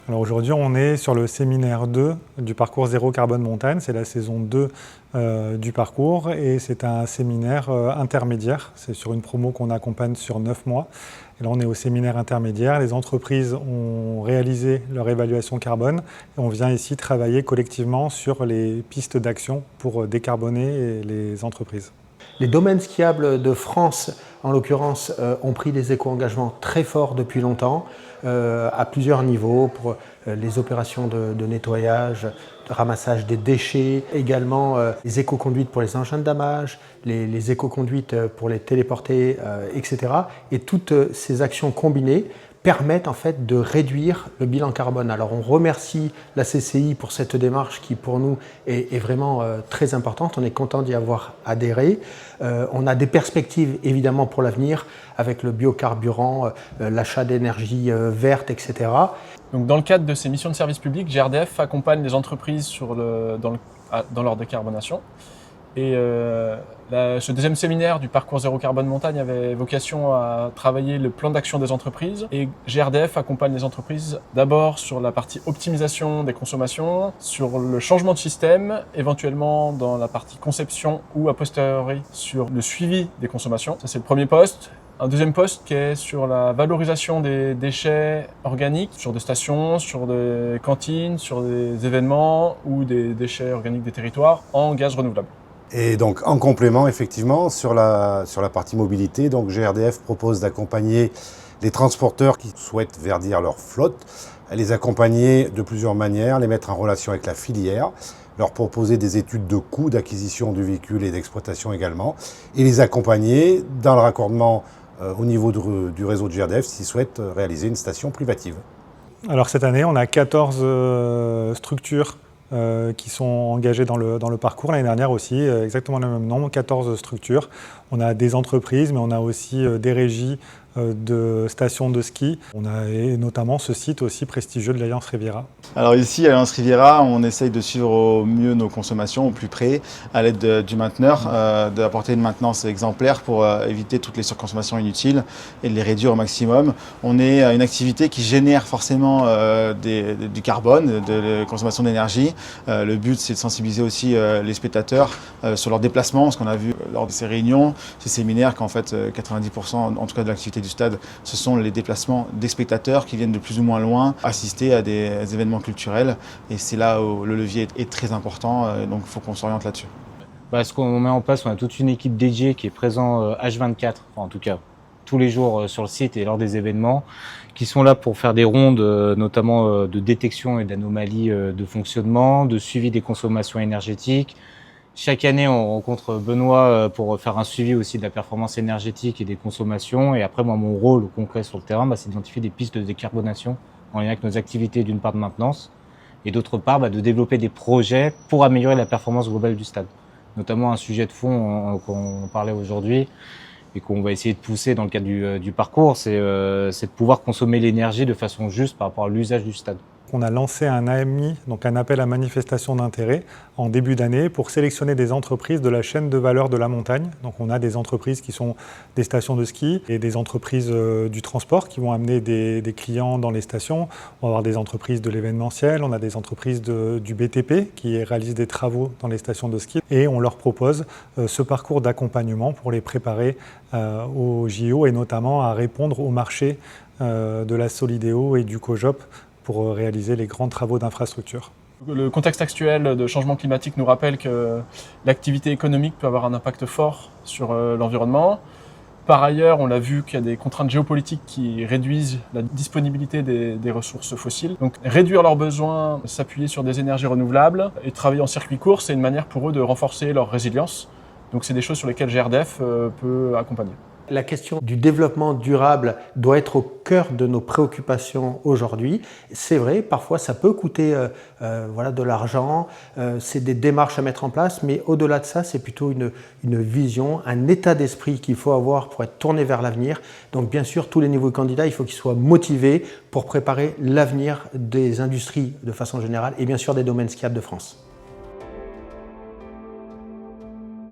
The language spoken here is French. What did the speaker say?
Alors aujourd'hui, on est sur le séminaire 2 du parcours Zéro Carbone Montagne. C'est la saison 2 du parcours et c'est un séminaire intermédiaire. C'est sur une promo qu'on accompagne sur 9 mois. Et là, on est au séminaire intermédiaire. Les entreprises ont réalisé leur évaluation carbone et on vient ici travailler collectivement sur les pistes d'action pour décarboner les entreprises. Les domaines skiables de France, en l'occurrence, ont pris des éco-engagements très forts depuis longtemps, à plusieurs niveaux, pour les opérations de nettoyage, de ramassage des déchets, également les éco-conduites pour les engins de damage, les éco-conduites pour les téléporter, etc. Et toutes ces actions combinées permettent en fait de réduire le bilan carbone. Alors on remercie la CCI pour cette démarche qui pour nous est vraiment très importante. On est content d'y avoir adhéré. On a des perspectives évidemment pour l'avenir avec le biocarburant, l'achat d'énergie verte, etc. Donc, dans le cadre de ces missions de service public, GRDF accompagne les entreprises dans leur décarbonation. Et ce deuxième séminaire du parcours Zéro Carbone Montagne avait vocation à travailler le plan d'action des entreprises. Et GRDF accompagne les entreprises d'abord sur la partie optimisation des consommations, sur le changement de système, éventuellement dans la partie conception ou a posteriori sur le suivi des consommations. Ça, c'est le premier poste. Un deuxième poste qui est sur la valorisation des déchets organiques, sur des stations, sur des cantines, sur des événements ou des déchets organiques des territoires en gaz renouvelable. Et donc en complément, effectivement, sur la partie mobilité, donc GRDF propose d'accompagner les transporteurs qui souhaitent verdir leur flotte, à les accompagner de plusieurs manières, les mettre en relation avec la filière, leur proposer des études de coûts d'acquisition du véhicule et d'exploitation également, et les accompagner dans le raccordement au niveau du réseau de GRDF s'ils souhaitent réaliser une station privative. Alors cette année, on a 14 structures qui sont engagées dans le parcours. L'année dernière aussi, exactement le même nombre, 14 structures. On a des entreprises, mais on a aussi des régies de stations de ski. On a notamment ce site aussi prestigieux de l'Alliance Riviera. Alors ici, à l'Alliance Riviera, on essaye de suivre au mieux nos consommations, au plus près, à l'aide du mainteneur, d'apporter une maintenance exemplaire pour éviter toutes les surconsommations inutiles et de les réduire au maximum. On est une activité qui génère forcément du carbone, de la consommation d'énergie. Le but, c'est de sensibiliser aussi les spectateurs sur leurs déplacements, ce qu'on a vu lors de ces réunions, ces séminaires, qu'en fait 90% en tout cas de l'activité du stade, ce sont les déplacements des spectateurs qui viennent de plus ou moins loin assister à des événements culturels. Et c'est là où le levier est très important, donc il faut qu'on s'oriente là-dessus. Ce qu'on met en place, on a toute une équipe dédiée qui est présente H24, enfin, en tout cas tous les jours sur le site et lors des événements, qui sont là pour faire des rondes, notamment de détection et d'anomalies de fonctionnement, de suivi des consommations énergétiques. Chaque année, on rencontre Benoît pour faire un suivi aussi de la performance énergétique et des consommations. Et après, moi, mon rôle concret sur le terrain, c'est d'identifier des pistes de décarbonation en lien avec nos activités, d'une part de maintenance, et d'autre part de développer des projets pour améliorer la performance globale du stade. Notamment un sujet de fond qu'on parlait aujourd'hui et qu'on va essayer de pousser dans le cadre du parcours, c'est de pouvoir consommer l'énergie de façon juste par rapport à l'usage du stade. On a lancé un AMI, donc un appel à manifestation d'intérêt, en début d'année pour sélectionner des entreprises de la chaîne de valeur de la montagne. Donc on a des entreprises qui sont des stations de ski et des entreprises du transport qui vont amener des clients dans les stations. On va avoir des entreprises de l'événementiel, on a des entreprises du BTP qui réalisent des travaux dans les stations de ski et on leur propose ce parcours d'accompagnement pour les préparer au JO et notamment à répondre au marché de la Solideo et du COJOP pour réaliser les grands travaux d'infrastructure. Le contexte actuel de changement climatique nous rappelle que l'activité économique peut avoir un impact fort sur l'environnement. Par ailleurs, on l'a vu qu'il y a des contraintes géopolitiques qui réduisent la disponibilité des ressources fossiles. Donc réduire leurs besoins, s'appuyer sur des énergies renouvelables et travailler en circuit court, c'est une manière pour eux de renforcer leur résilience. Donc c'est des choses sur lesquelles GRDF peut accompagner. La question du développement durable doit être au cœur de nos préoccupations aujourd'hui. C'est vrai, parfois ça peut coûter de l'argent, c'est des démarches à mettre en place, mais au-delà de ça, c'est plutôt une vision, un état d'esprit qu'il faut avoir pour être tourné vers l'avenir. Donc bien sûr, tous les niveaux de candidats, il faut qu'ils soient motivés pour préparer l'avenir des industries de façon générale et bien sûr des domaines skiables de France.